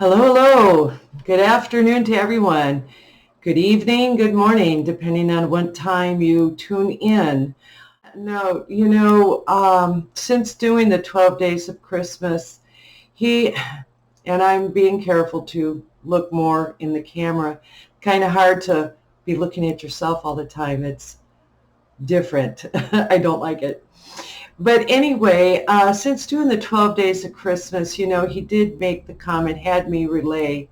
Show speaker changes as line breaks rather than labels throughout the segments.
Hello, hello. Good afternoon to everyone. Good evening, good morning, depending on what time you tune in. No, since doing the 12 days of Christmas, and I'm being careful to look more in the camera, kind of hard to be looking at yourself all the time. It's different. I don't like it. But anyway, since doing the 12 days of Christmas, he did make the comment, had me relay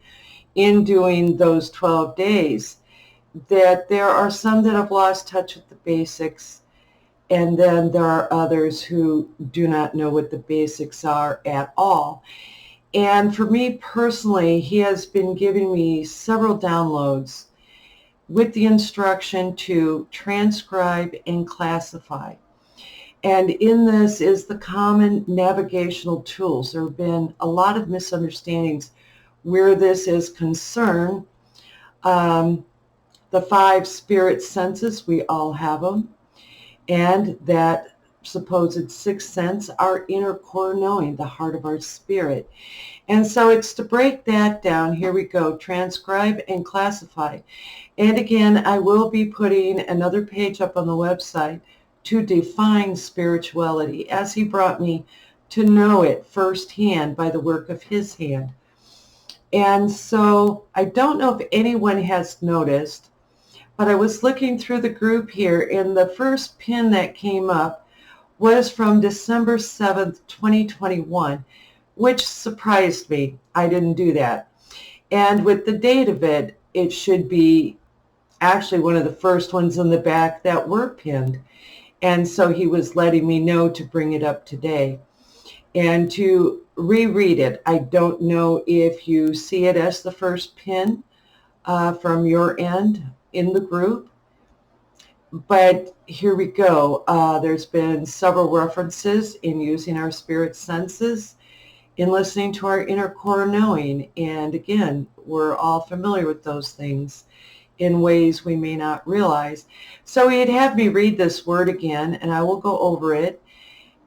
in doing those 12 days, that there are some that have lost touch with the basics, and then there are others who do not know what the basics are at all. And for me personally, he has been giving me several downloads with the instruction to transcribe and classify. And in this is the common navigational tools. There have been a lot of misunderstandings where this is concerned. The 5 spirit senses, we all have them. And that supposed sixth sense, our inner core knowing, the heart of our spirit. And so it's to break that down. Here we go, transcribe and classify. And again, I will be putting another page up on the website to define spirituality, as he brought me to know it firsthand by the work of his hand. And so I don't know if anyone has noticed, but I was looking through the group here, and the first pin that came up was from December 7th, 2021, which surprised me. I didn't do that. And with the date of it, it should be actually one of the first ones in the back that were pinned. And so he was letting me know to bring it up today and to reread it. I don't know if you see it as the first pin from your end in the group, but here we go. There's been several references in using our spirit senses, in listening to our inner core knowing. And again, we're all familiar with those things in ways we may not realize. So he'd have me read this word again, and I will go over it.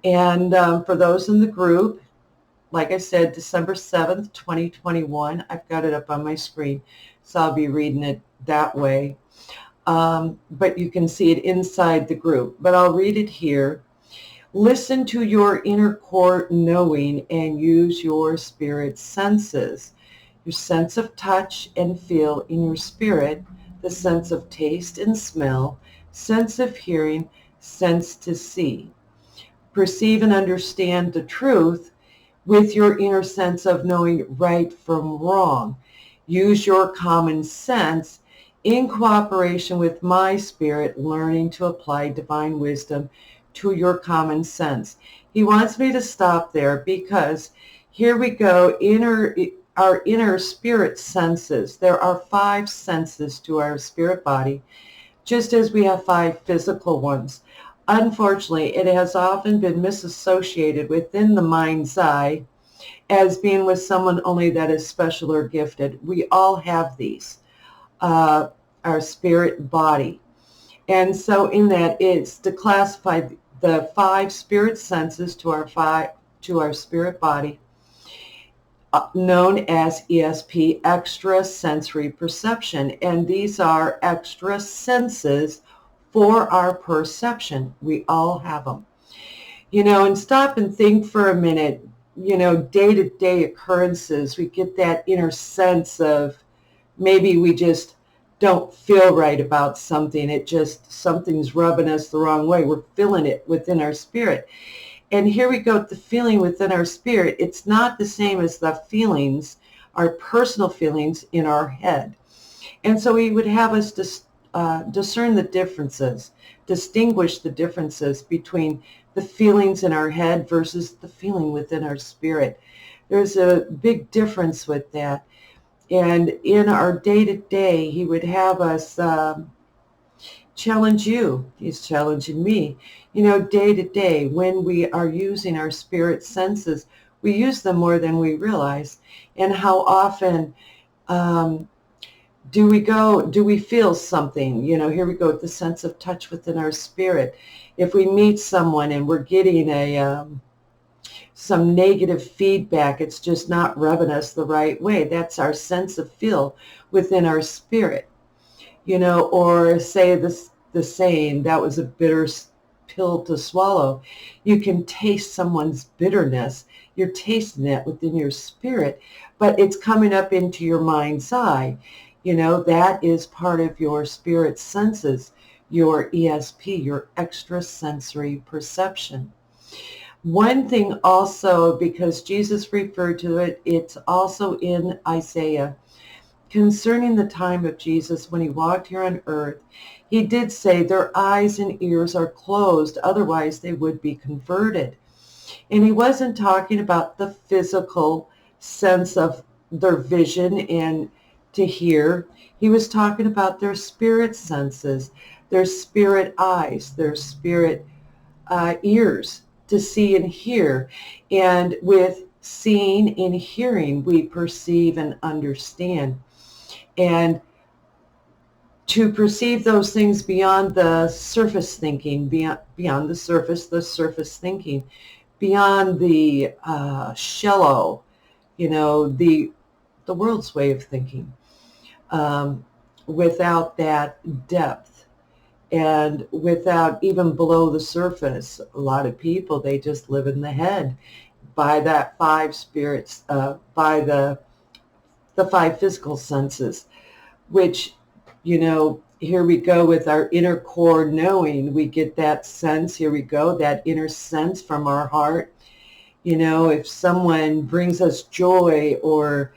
And for those in the group, like I said, December 7th, 2021, I've got it up on my screen, so I'll be reading it that way. But you can see it inside the group. But I'll read it here. Listen to your inner core knowing and use your spirit senses. Your sense of touch and feel in your spirit, the sense of taste and smell, sense of hearing, sense to see. Perceive and understand the truth with your inner sense of knowing right from wrong. Use your common sense in cooperation with my spirit, learning to apply divine wisdom to your common sense. He wants me to stop there because here we go, our inner spirit senses. There are 5 senses to our spirit body, just as we have 5 physical ones. Unfortunately, it has often been misassociated within the mind's eye as being with someone only that is special or gifted. We all have these, our spirit body. And so in that, it's to classify the 5 spirit senses to our spirit body, known as ESP, Extra Sensory Perception. And these are extra senses for our perception. We all have them. And stop and think for a minute, day-to-day occurrences, we get that inner sense of maybe we just don't feel right about something. Something's rubbing us the wrong way. We're feeling it within our spirit. And here we go, the feeling within our spirit. It's not the same as the feelings, our personal feelings in our head. And so he would have us discern the differences, distinguish the differences between the feelings in our head versus the feeling within our spirit. There's a big difference with that. And in our day-to-day, he would have us challenge you. He's challenging me. Day-to-day, when we are using our spirit senses, we use them more than we realize. And how often do we feel something? Here we go with the sense of touch within our spirit. If we meet someone and we're getting some negative feedback. It's just not rubbing us the right way. That's our sense of feel within our spirit, or say the saying, that was a bitter pill to swallow. You can taste someone's bitterness. You're tasting that within your spirit, but it's coming up into your mind's eye. That is part of your spirit senses, your ESP, your extra sensory perception. One thing also, because Jesus referred to it, it's also in Isaiah, concerning the time of Jesus when he walked here on earth. He did say their eyes and ears are closed, otherwise they would be converted. And he wasn't talking about the physical sense of their vision and to hear. He was talking about their spirit senses, their spirit eyes, their spirit ears to see and hear. And with seeing and hearing, we perceive and understand. And to perceive those things beyond the surface thinking, beyond the surface thinking, beyond the shallow, the world's way of thinking, without that depth and without even below the surface. A lot of people, they just live in the head by that five spirits, by the five physical senses, which, here we go with our inner core knowing. We get that sense, here we go, that inner sense from our heart. If someone brings us joy or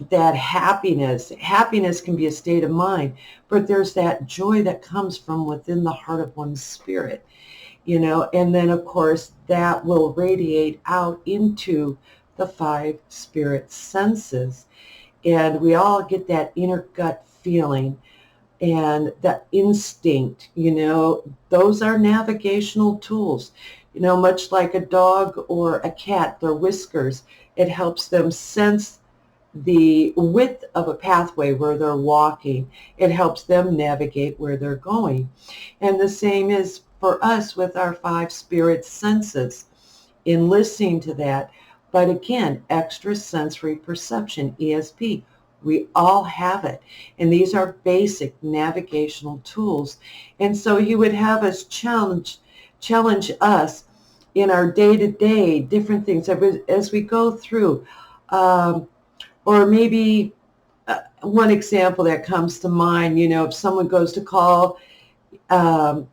that happiness can be a state of mind, but there's that joy that comes from within the heart of one's spirit, and then of course that will radiate out into the five spirit senses. And we all get that inner gut feeling and that instinct, those are navigational tools, much like a dog or a cat, their whiskers, it helps them sense the width of a pathway where they're walking. It helps them navigate where they're going. And the same is for us with our five spirit senses in listening to that. But again, extra sensory perception, ESP, we all have it. And these are basic navigational tools. And so he would have us challenge us in our day-to-day different things as we go through. Or maybe one example that comes to mind, if someone goes to call, I'm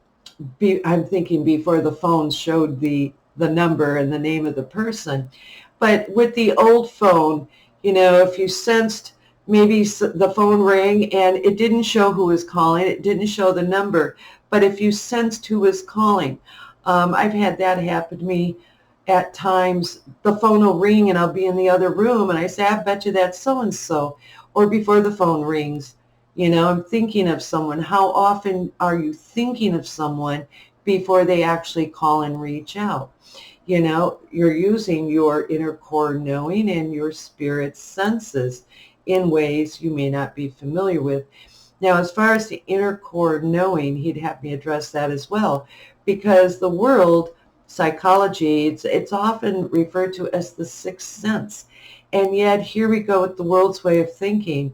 thinking before the phone showed the number and the name of the person. But with the old phone, if you sensed maybe the phone rang and it didn't show who was calling, it didn't show the number, but if you sensed who was calling, I've had that happen to me at times. The phone will ring and I'll be in the other room and I say, I bet you that's so-and-so. Or before the phone rings, I'm thinking of someone. How often are you thinking of someone before they actually call and reach out? You're using your inner core knowing and your spirit senses in ways you may not be familiar with. Now, as far as the inner core knowing, he'd have me address that as well, because the world, psychology, it's often referred to as the sixth sense. And yet here we go with the world's way of thinking.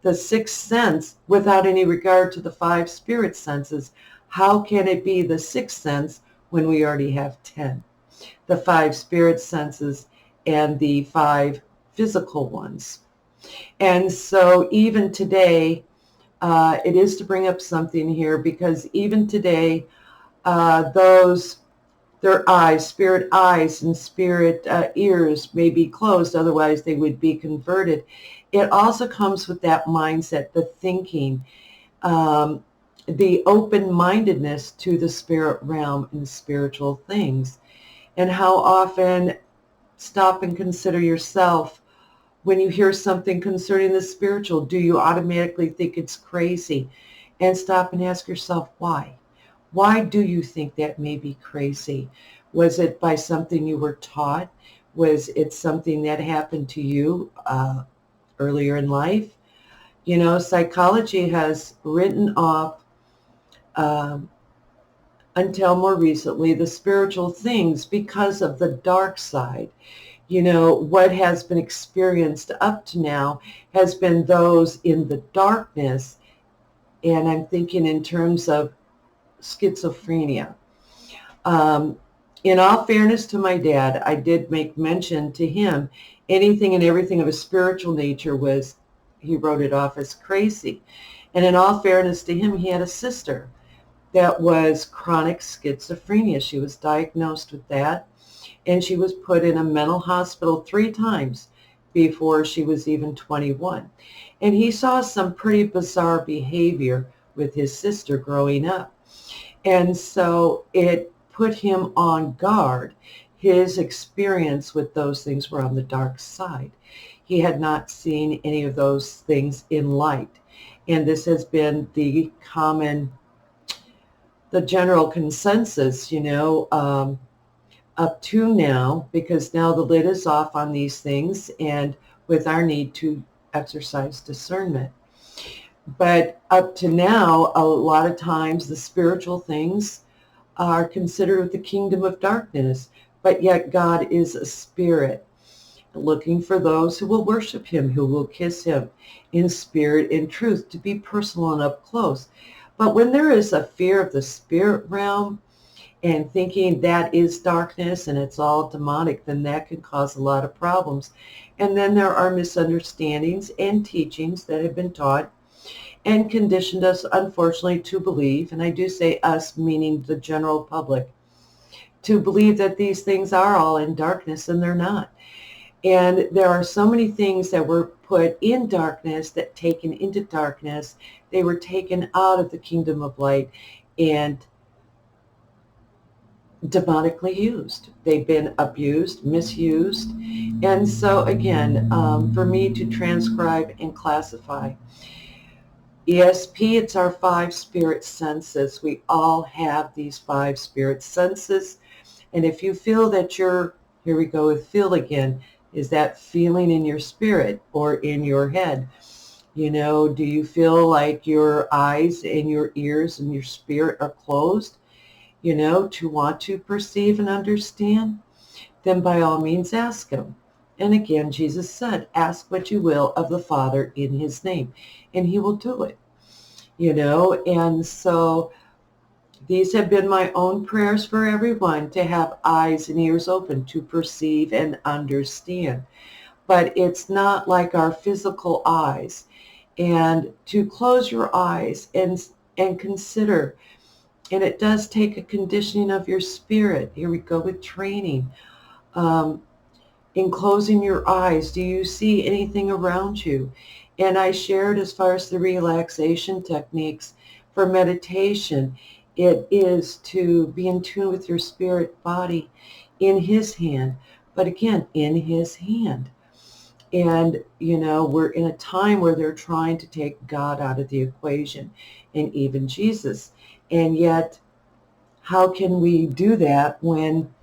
The sixth sense, without any regard to the five spirit senses, how can it be the sixth sense when we already have 10? The five spirit senses and the five physical ones. And so even today, it is to bring up something here, because even today, their eyes, spirit eyes and spirit ears may be closed, otherwise they would be converted. It also comes with that mindset, the thinking, the open-mindedness to the spirit realm and spiritual things. And how often, stop and consider yourself. When you hear something concerning the spiritual, do you automatically think it's crazy? And stop and ask yourself, why? Why do you think that may be crazy? Was it by something you were taught? Was it something that happened to you earlier in life? Psychology has written off until more recently, the spiritual things because of the dark side. You know, what has been experienced up to now has been those in the darkness, and I'm thinking in terms of schizophrenia. Um, in all fairness to my dad, I did make mention to him anything and everything of a spiritual nature was, he wrote it off as crazy. And in all fairness to him, he had a sister that was chronic schizophrenia. She was diagnosed with that, and she was put in a mental hospital 3 times before she was even 21. And he saw some pretty bizarre behavior with his sister growing up. And so it put him on guard. His experience with those things were on the dark side. He had not seen any of those things in light. And this has been the general consensus, up to now, because now the lid is off on these things and with our need to exercise discernment. But up to now, a lot of times the spiritual things are considered the kingdom of darkness, but yet God is a spirit, looking for those who will worship him, who will kiss him in spirit and truth, to be personal and up close. But when there is a fear of the spirit realm and thinking that is darkness and it's all demonic, then that can cause a lot of problems. And then there are misunderstandings and teachings that have been taught and conditioned us, unfortunately, to believe, and I do say us, meaning the general public, to believe that these things are all in darkness, and they're not. And there are so many things that were put in darkness that taken into darkness. They were taken out of the kingdom of light and demonically used. They've been abused, misused. And so again, for me to transcribe and classify, ESP, it's our 5 spirit senses. We all have these 5 spirit senses. And if you feel that here we go with feel again, is that feeling in your spirit or in your head? Do you feel like your eyes and your ears and your spirit are closed, to want to perceive and understand? Then by all means ask him. And again, Jesus said, ask what you will of the Father in his name, and he will do it. And so these have been my own prayers for everyone, to have eyes and ears open to perceive and understand. But it's not like our physical eyes. And to close your eyes and consider, and it does take a conditioning of your spirit. Here we go with training. In closing your eyes, do you see anything around you? And I shared, as far as the relaxation techniques for meditation, it is to be in tune with your spirit body in his hand, but again, in his hand. And, we're in a time where they're trying to take God out of the equation, and even Jesus. And yet, how can we do that when,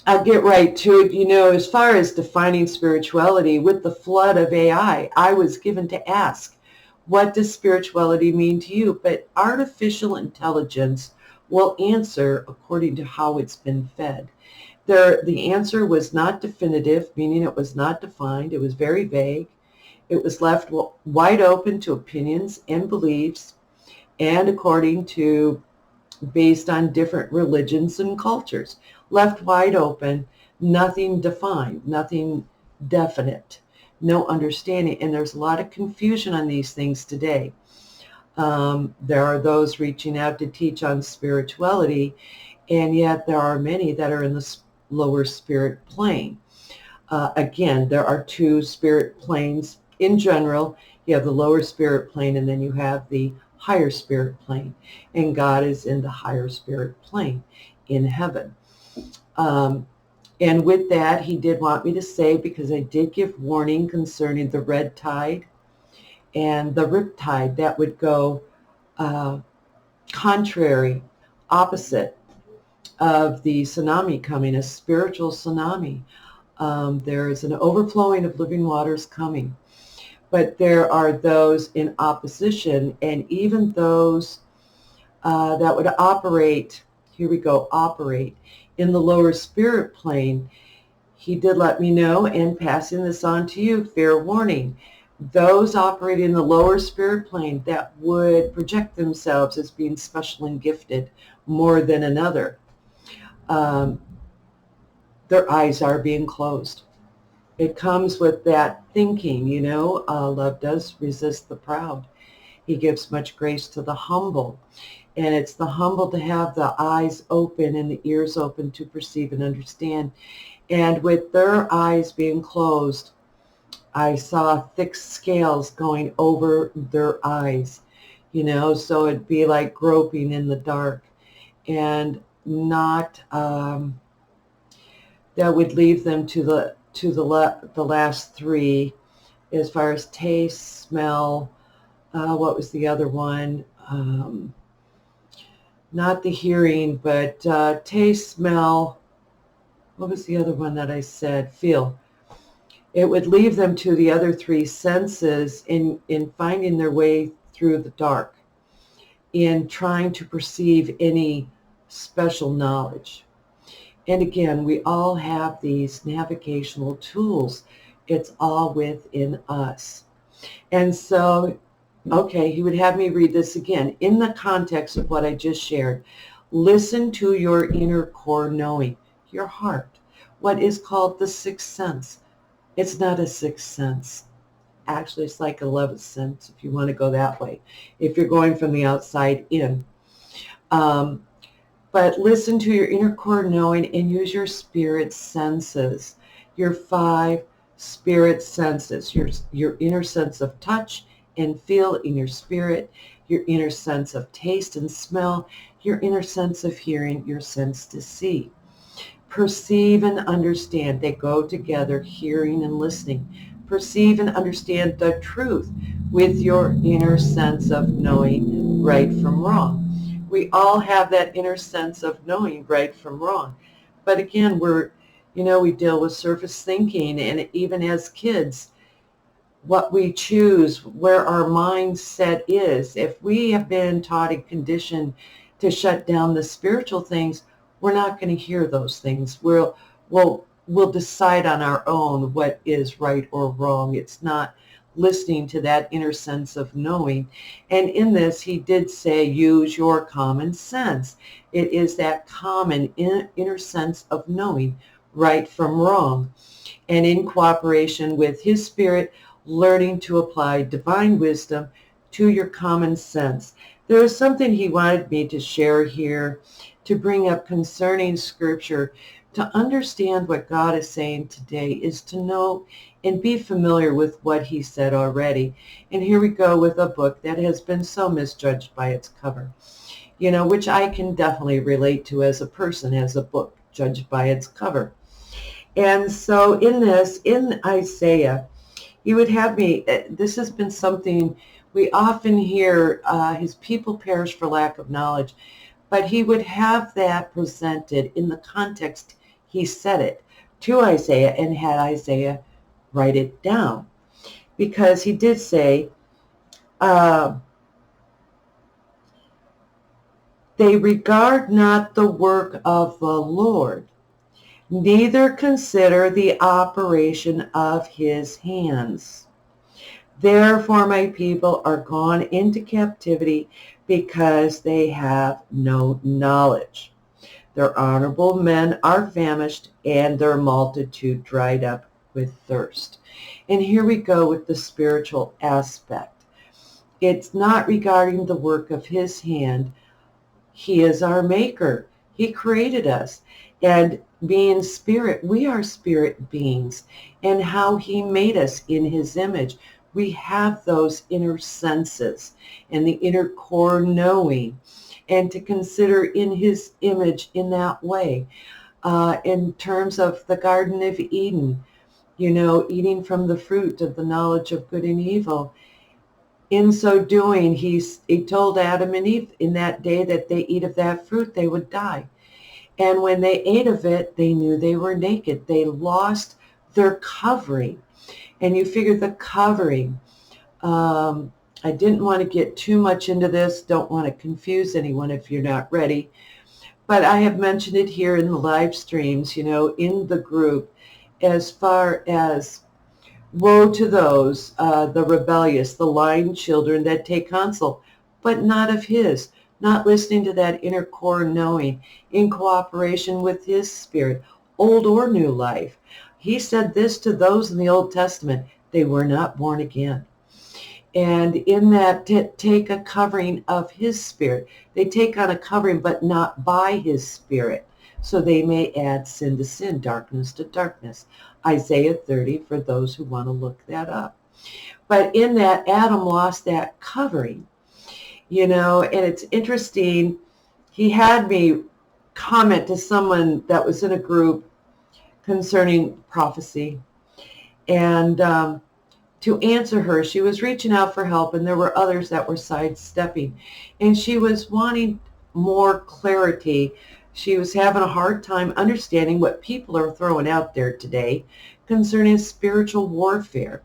I'll get right to it. As far as defining spirituality, with the flood of AI, I was given to ask, what does spirituality mean to you? But artificial intelligence will answer according to how it's been fed. The answer was not definitive, meaning it was not defined. It was very vague. It was left wide open to opinions and beliefs, and based on different religions and cultures. Left wide open, nothing defined, nothing definite, no understanding. And there's a lot of confusion on these things today. There are those reaching out to teach on spirituality, and yet there are many that are in the lower spirit plane. Again, there are 2 spirit planes in general. You have the lower spirit plane, and then you have the higher spirit plane. And God is in the higher spirit plane in heaven. And with that, he did want me to say, because I did give warning concerning the red tide and the rip tide, that would go contrary, opposite of the tsunami coming, a spiritual tsunami. There is an overflowing of living waters coming. But there are those in opposition, and even those that would operate, here we go, operate in the lower spirit plane. He did let me know, and passing this on to you, fair warning, those operating in the lower spirit plane that would project themselves as being special and gifted more than another, their eyes are being closed. It comes with that thinking, love does resist the proud. He gives much grace to the humble. And it's the humble to have the eyes open and the ears open to perceive and understand. And with their eyes being closed, I saw thick scales going over their eyes, so it'd be like groping in the dark, and not, that would leave them to the last three as far as taste, smell, what was the other one? Not the hearing, but taste, smell, what was the other one that I said? Feel. It would leave them to the other three senses in finding their way through the dark, in trying to perceive any special knowledge. And again, we all have these navigational tools. It's all within us. And so, okay, he would have me read this again in the context of what I just shared. Listen to your inner core knowing, your heart, what is called the sixth sense. It's not a sixth sense. Actually, it's like 11th sense, if you want to go that way, if you're going from the outside in. But listen to your inner core knowing and use your spirit senses, your 5 spirit senses, your inner sense of touch and feel in your spirit, your inner sense of taste and smell, your inner sense of hearing, your sense to see. Perceive and understand. They go together, hearing and listening. Perceive and understand the truth with your inner sense of knowing right from wrong. We all have that inner sense of knowing right from wrong. But again, we deal with surface thinking, and even as kids, what we choose, where our mindset is. If we have been taught and conditioned to shut down the spiritual things, we're not going to hear those things. We'll decide on our own what is right or wrong. It's not listening to that inner sense of knowing. And in this, he did say, use your common sense. It is that common inner sense of knowing right from wrong. And in cooperation with his spirit, learning to apply divine wisdom to your common sense. There is something he wanted me to share here, to bring up concerning Scripture. To understand what God is saying today is to know and be familiar with what he said already. And here we go with a book that has been so misjudged by its cover, which I can definitely relate to as a person, as a book judged by its cover. And so in Isaiah, he would have me, this has been something we often hear, his people perish for lack of knowledge, but he would have that presented in the context he said it to Isaiah, and had Isaiah write it down. Because he did say, they regard not the work of the Lord, neither consider the operation of his hands. Therefore my people are gone into captivity, because they have no knowledge. Their honorable men are famished, and their multitude dried up with thirst. And here we go with the spiritual aspect. It's not regarding the work of his hand. He is our maker. He created us. And being spirit, we are spirit beings. And how he made us in his image. We have those inner senses and the inner core knowing. And to consider in his image in that way. In terms of the Garden of Eden, eating from the fruit of the knowledge of good and evil. In so doing, he told Adam and Eve in that day that they eat of that fruit, they would die. And when they ate of it, they knew they were naked. They lost their covering. And you figure the covering I didn't want to get too much into this. Don't want to confuse anyone if you're not ready. But I have mentioned it here in the live streams, in the group, as far as woe to those, the rebellious, the lying children that take counsel, but not of his, not listening to that inner core knowing, in cooperation with his spirit, old or new life. He said this to those in the Old Testament: they were not born again. And in that, take a covering of his spirit. They take on a covering, but not by his spirit. So they may add sin to sin, darkness to darkness. Isaiah 30, for those who want to look that up. But in that, Adam lost that covering, and it's interesting. He had me comment to someone that was in a group concerning prophecy. And to answer her, she was reaching out for help, and there were others that were sidestepping. And she was wanting more clarity. She was having a hard time understanding what people are throwing out there today concerning spiritual warfare.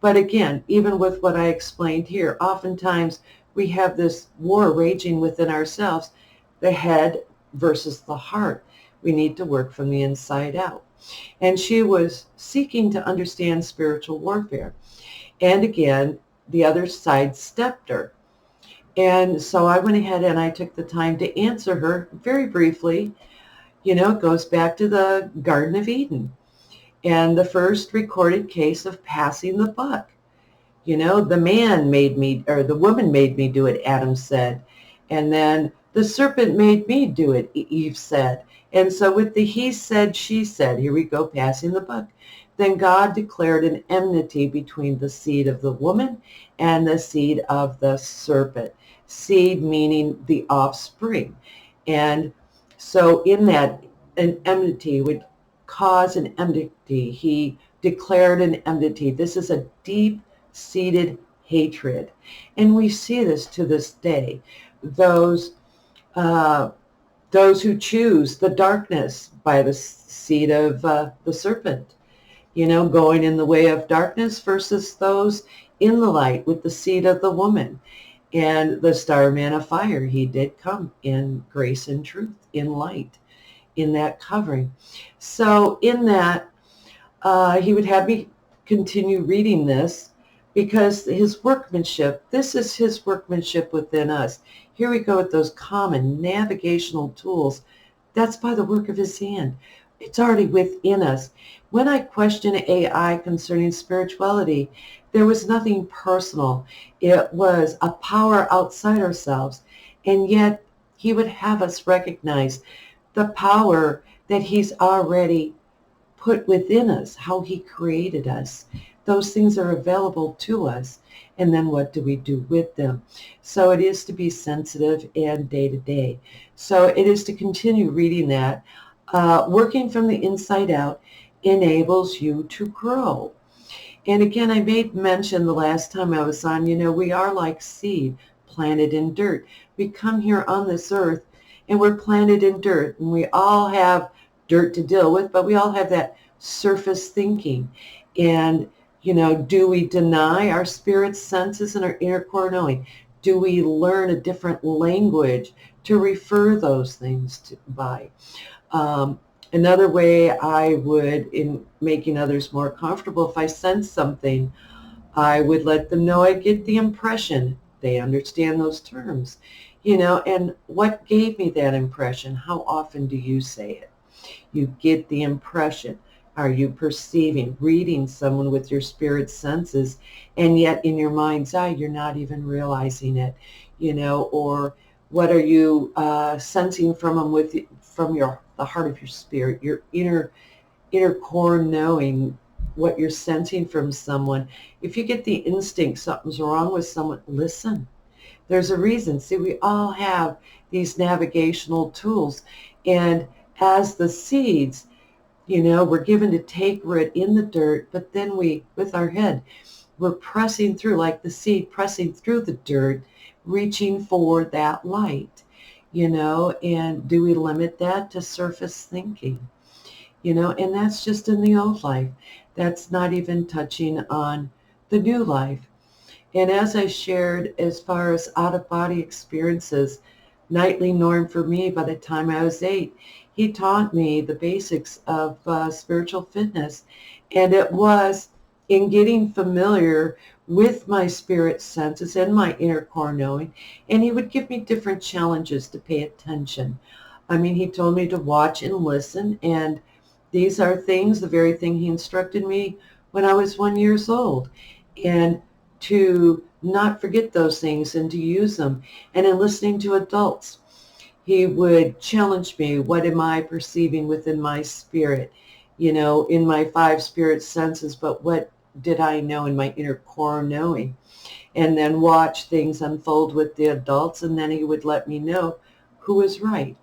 But again, even with what I explained here, oftentimes we have this war raging within ourselves, the head versus the heart. We need to work from the inside out. And she was seeking to understand spiritual warfare. And again, the other side stepped her. And so I went ahead and I took the time to answer her very briefly. It goes back to the Garden of Eden and the first recorded case of passing the buck. The man made me, or the woman made me do it, Adam said. And then the serpent made me do it, Eve said. And so with the he said, she said, here we go, passing the buck. Then God declared an enmity between the seed of the woman and the seed of the serpent. Seed meaning the offspring. And so in that, an enmity would cause an enmity. He declared an enmity. This is a deep-seated hatred. And we see this to this day. Those who choose the darkness by the seed of the serpent, going in the way of darkness versus those in the light with the seed of the woman. And the star man of fire, he did come in grace and truth, in light, in that covering. So in that, he would have me continue reading this because his workmanship, this is his workmanship within us. Here we go with those common navigational tools. That's by the work of his hand. It's already within us. When I question AI concerning spirituality, there was nothing personal. It was a power outside ourselves. And yet he would have us recognize the power that he's already put within us, how he created us. Those things are available to us. And then what do we do with them? So it is to be sensitive and day to day. So it is to continue reading that. Working from the inside out enables you to grow. And again, I made mention the last time I was on, we are like seed planted in dirt. We come here on this earth and we're planted in dirt, and we all have dirt to deal with, but we all have that surface thinking. And, do we deny our spirit senses and our inner core knowing? Do we learn a different language to refer those things by? Another way I would, in making others more comfortable, if I sense something, I would let them know I get the impression they understand those terms, and what gave me that impression? How often do you say it? You get the impression. Are you perceiving, reading someone with your spirit senses, and yet in your mind's eye, you're not even realizing it, or what are you sensing from them from the heart of your spirit, your inner core knowing what you're sensing from someone. If you get the instinct something's wrong with someone, listen. There's a reason. See, we all have these navigational tools, and as the seeds, we're given to take root in the dirt, but then we, with our head, we're pressing through, like the seed pressing through the dirt, reaching for that light, and do we limit that to surface thinking? And that's just in the old life. That's not even touching on the new life. And as I shared, as far as out-of-body experiences, nightly norm for me by the time I was 8, he taught me the basics of spiritual fitness. And it was in getting familiar with my spirit senses and my inner core knowing. And he would give me different challenges to pay attention. I mean, he told me to watch and listen. And these are things, the very thing he instructed me when I was 1 year old. And to not forget those things and to use them. And in listening to adults, he would challenge me, what am I perceiving within my spirit, in my 5 spirit senses, but what did I know in my inner core knowing? And then watch things unfold with the adults, and then he would let me know who was right,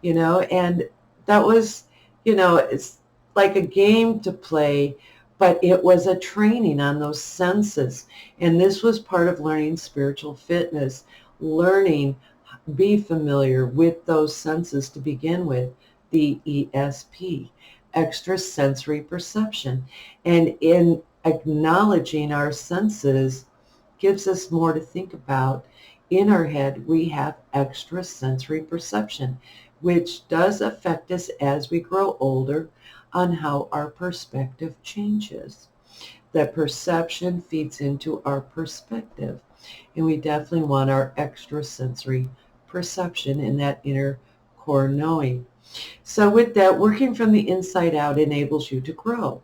and that was, it's like a game to play, but it was a training on those senses. And this was part of learning spiritual fitness, learning, be familiar with those senses to begin with, the ESP, Extra Sensory Perception. And in acknowledging our senses gives us more to think about. In our head, we have extra sensory perception, which does affect us as we grow older on how our perspective changes. The perception feeds into our perspective, and we definitely want our extrasensory perception in that inner core knowing. So with that, working from the inside out enables you to grow.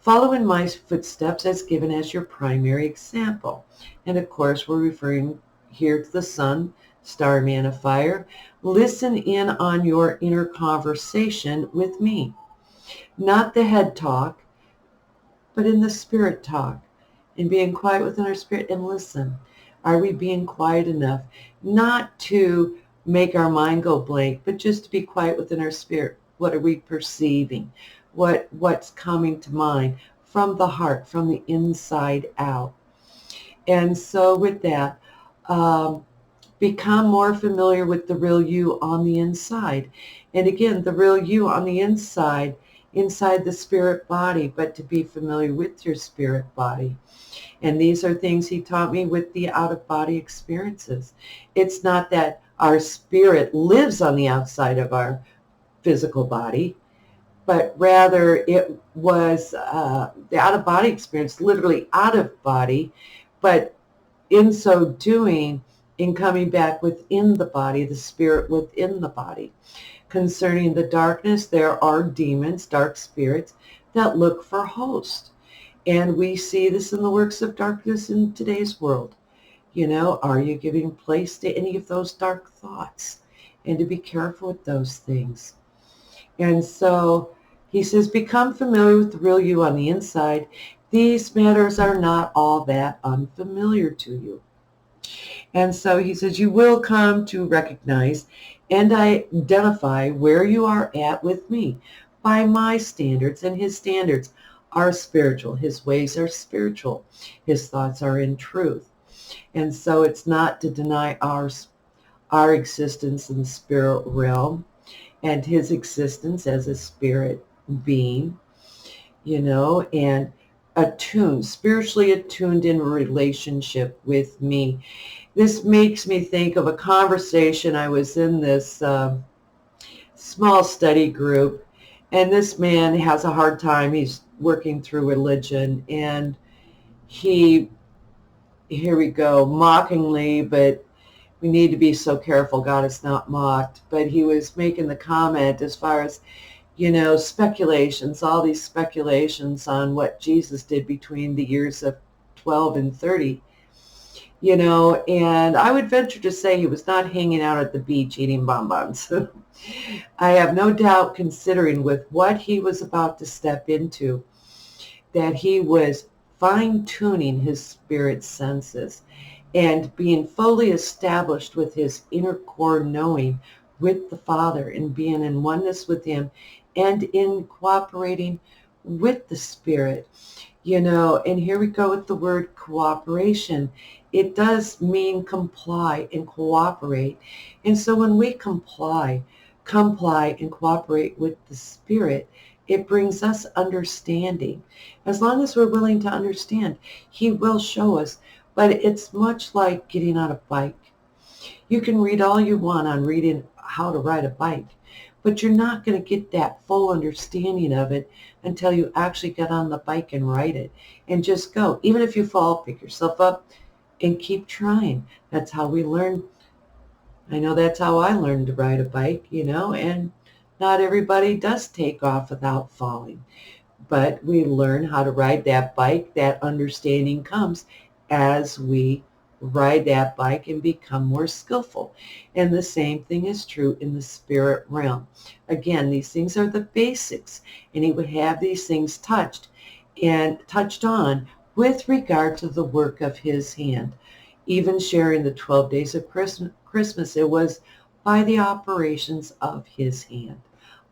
Follow in my footsteps as given as your primary example. And of course, we're referring here to the sun, star man of fire. Listen in on your inner conversation with me. Not the head talk, but in the spirit talk. And being quiet within our spirit and listen. Are we being quiet enough? Not to make our mind go blank, but just to be quiet within our spirit. What are we perceiving? What's coming to mind from the heart, from the inside out? And so with that, become more familiar with the real you on the inside. And again, the real you on the inside the spirit body, but to be familiar with your spirit body. And these are things he taught me with the out-of-body experiences. It's not that our spirit lives on the outside of our physical body, but rather it was the out-of-body experience, literally out of body, but in so doing, in coming back within the body, the spirit within the body. Concerning the darkness, there are demons, dark spirits, that look for hosts. And we see this in the works of darkness in today's world. Are you giving place to any of those dark thoughts? And to be careful with those things. And so he says, become familiar with the real you on the inside. These matters are not all that unfamiliar to you. And so he says, you will come to recognize and identify where you are at with me by my standards, and his standards are spiritual. His ways are spiritual. His thoughts are in truth. And so it's not to deny our existence in the spirit realm and his existence as a spirit being, and spiritually attuned in relationship with me. This makes me think of a conversation. I was in this small study group, and this man has a hard time. He's working through religion, and here we go, mockingly, but we need to be so careful. God is not mocked. But he was making the comment as far as, speculations, all these speculations on what Jesus did between the years of 12 and 30. And I would venture to say he was not hanging out at the beach eating bonbons. I have no doubt, considering with what he was about to step into, that he was fine-tuning his spirit senses and being fully established with his inner core knowing with the Father and being in oneness with him and in cooperating with the Spirit. And here we go with the word cooperation. It does mean comply and cooperate. And so when we comply and cooperate with the Spirit, it brings us understanding. As long as we're willing to understand, he will show us. But it's much like getting on a bike. You can read all you want on reading how to ride a bike, but you're not going to get that full understanding of it until you actually get on the bike and ride it and just go. Even if you fall, pick yourself up and keep trying. That's how we learn. I know that's how I learned to ride a bike, and not everybody does take off without falling. But we learn how to ride that bike. That understanding comes as we ride that bike and become more skillful. And the same thing is true in the spirit realm. Again, these things are the basics, and he would have these things touched on with regard to the work of his hand. Even sharing the 12 days of Christmas, it was by the operations of his hand.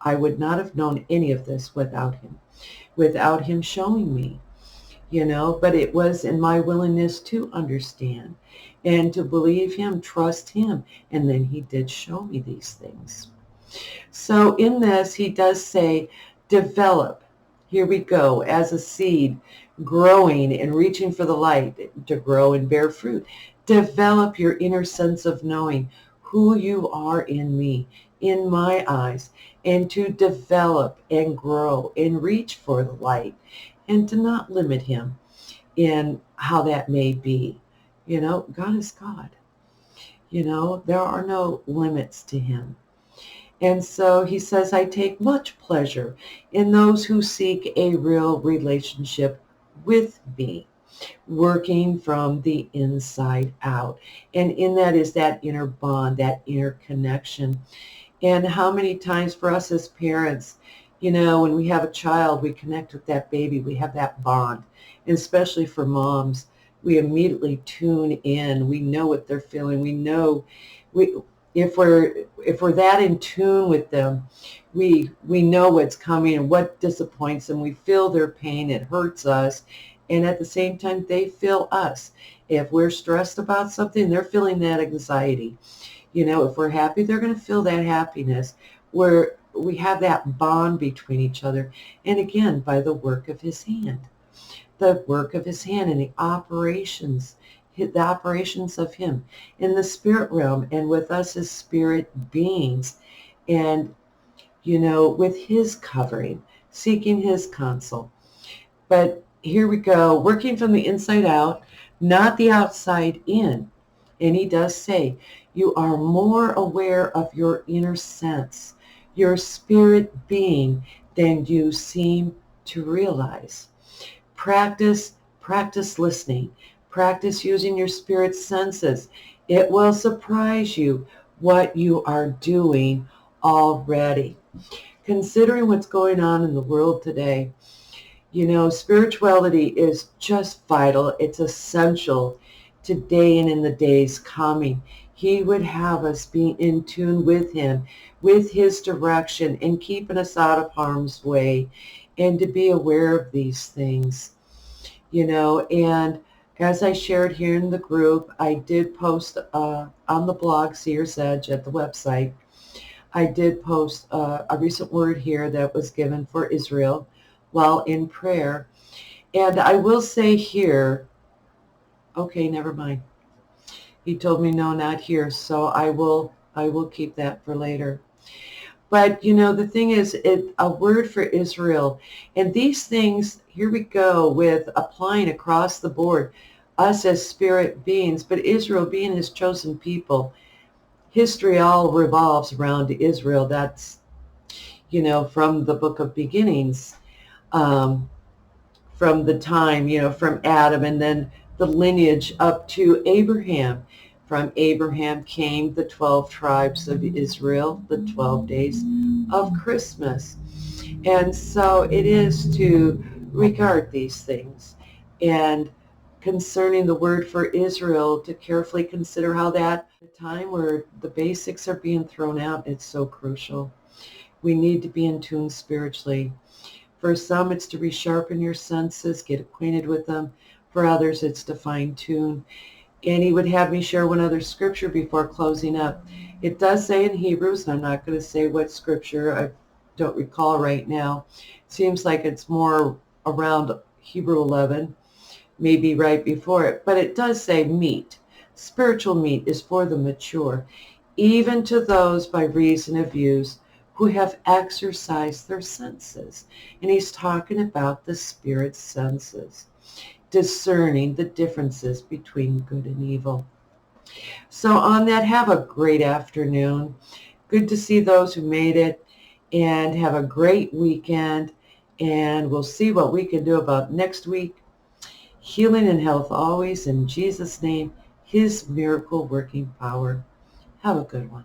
I would not have known any of this without him showing me, but it was in my willingness to understand and to believe him, trust him, and then he did show me these things. So in this, he does say, develop. Here we go, as a seed, growing and reaching for the light to grow and bear fruit. Develop your inner sense of knowing who you are in me, in my eyes, and to develop and grow and reach for the light and to not limit him in how that may be. God is God. There are no limits to him. And so he says, I take much pleasure in those who seek a real relationship with me, working from the inside out. And in that is that inner bond, that inner connection. And how many times for us as parents, when we have a child, we connect with that baby, we have that bond. And especially for moms, we immediately tune in. We know what they're feeling. We know if we're that in tune with them, we know what's coming and what disappoints them. We feel their pain. It hurts us. And at the same time, they feel us. If we're stressed about something, they're feeling that anxiety. If we're happy, they're going to feel that happiness, where we have that bond between each other. And again, by the work of his hand. The work of his hand and the operations of him in the spirit realm and with us as spirit beings. And, with his covering, seeking his counsel. But here we go, working from the inside out, not the outside in. And he does say, you are more aware of your inner sense, your spirit being, than you seem to realize. Practice listening. Practice using your spirit senses. It will surprise you what you are doing already. Considering what's going on in the world today, spirituality is just vital. It's essential today and in the days coming. He would have us be in tune with him, with his direction, and keeping us out of harm's way, and to be aware of these things, and as I shared here in the group, I did post on the blog, Seer's Edge, at the website. I did post a recent word here that was given for Israel while in prayer. And I will say here, okay, never mind. He told me, no, not here. So I will keep that for later. But, the thing is, a word for Israel. And these things, here we go with applying across the board, us as spirit beings, but Israel being his chosen people. History all revolves around Israel. That's, from the book of beginnings, from the time, from Adam, and then the lineage up to Abraham. From Abraham came the 12 tribes of Israel, the 12 days of Christmas. And so it is to regard these things. And concerning the word for Israel, to carefully consider how that time where the basics are being thrown out, it's so crucial. We need to be in tune spiritually. For some, it's to resharpen your senses, get acquainted with them. For others, it's to fine tune. And he would have me share one other scripture before closing up. It does say in Hebrews, and I'm not going to say what scripture, I don't recall right now. It seems like it's more around Hebrew 11, maybe right before it, but it does say meat. Spiritual meat is for the mature, even to those by reason of use who have exercised their senses. And he's talking about the spirit senses, discerning the differences between good and evil. So on that, have a great afternoon. Good to see those who made it, and have a great weekend. And we'll see what we can do about next week. Healing and health always in Jesus' name, his miracle working power. Have a good one.